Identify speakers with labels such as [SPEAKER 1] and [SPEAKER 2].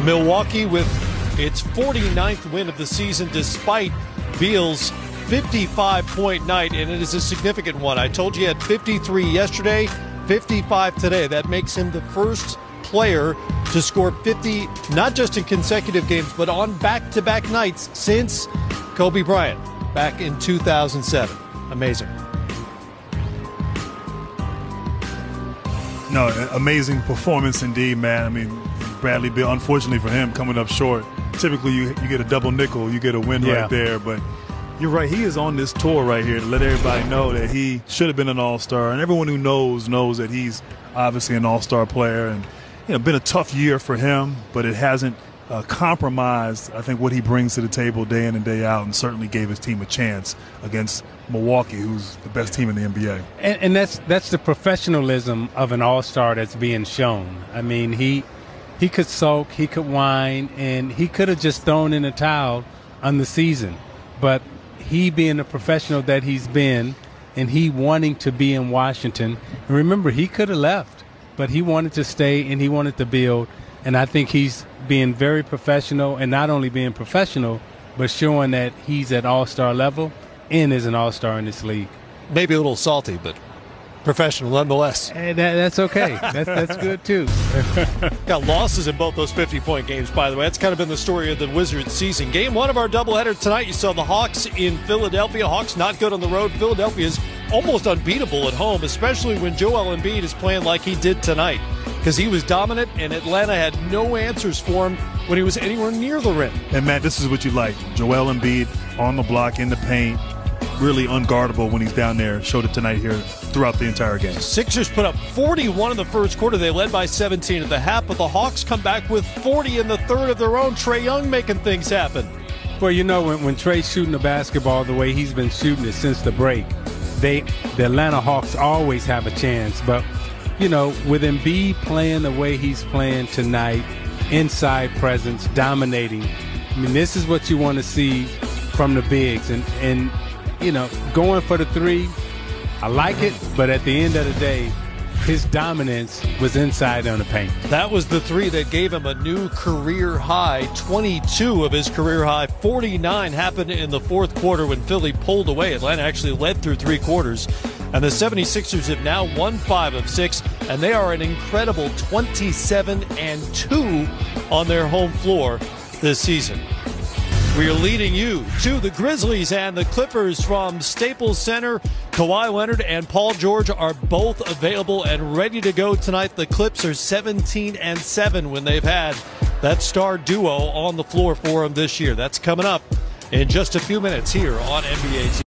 [SPEAKER 1] Milwaukee with its 49th win of the season despite Beal's 55-point night, and it is a significant one. I told you he had 53 yesterday, 55 today. That makes him the first player to score 50, not just in consecutive games, but on back-to-back nights since Kobe Bryant back in 2007. Amazing.
[SPEAKER 2] No, amazing performance indeed, man. I mean, Bradley Beal, unfortunately for him, coming up short. Typically, you get a double nickel, you get a win right there. But you're right, he is on this tour right here to let everybody know that he should have been an all-star. And everyone who knows that he's obviously an all-star player. And, been a tough year for him, but it hasn't compromised, I think, what he brings to the table day in and day out, and certainly gave his team a chance against Milwaukee, who's the best team in the NBA.
[SPEAKER 3] And that's the professionalism of an all-star that's being shown. I mean, he could sulk, he could whine, and he could have just thrown in a towel on the season. But he being the professional that he's been, and he wanting to be in Washington, and remember, he could have left, but he wanted to stay and he wanted to build. And I think he's being very professional, and not only being professional, but showing that he's at all-star level and is an all-star in this league.
[SPEAKER 1] Maybe a little salty, but professional nonetheless.
[SPEAKER 3] And that's okay. That's good, too.
[SPEAKER 1] Got losses in both those 50-point games, by the way. That's kind of been the story of the Wizards season. Game one of our doubleheader tonight, you saw the Hawks in Philadelphia. Hawks not good on the road. Philadelphia is almost unbeatable at home, especially when Joel Embiid is playing like he did tonight, because he was dominant, and Atlanta had no answers for him when he was anywhere near the rim.
[SPEAKER 2] And, Matt, this is what you like. Joel Embiid on the block, in the paint, really unguardable when he's down there. Showed it tonight here throughout the entire game.
[SPEAKER 1] Sixers put up 41 in the first quarter. They led by 17 at the half, but the Hawks come back with 40 in the third of their own. Trae Young making things happen.
[SPEAKER 3] Well, when Trae's shooting the basketball the way he's been shooting it since the break, the Atlanta Hawks always have a chance. But, with Embiid playing the way he's playing tonight, inside presence, dominating, I mean, this is what you want to see from the bigs. And going for the three, I like it, but at the end of the day, his dominance was inside on the paint.
[SPEAKER 1] That was the three that gave him a new career high. 22 of his career high. 49 happened in the fourth quarter when Philly pulled away. Atlanta actually led through three quarters. And the 76ers have now won 5 of 6, and they are an incredible 27-2 on their home floor this season. We are leading you to the Grizzlies and the Clippers from Staples Center. Kawhi Leonard and Paul George are both available and ready to go tonight. The Clips are 17-7 when they've had that star duo on the floor for them this year. That's coming up in just a few minutes here on NBA TV.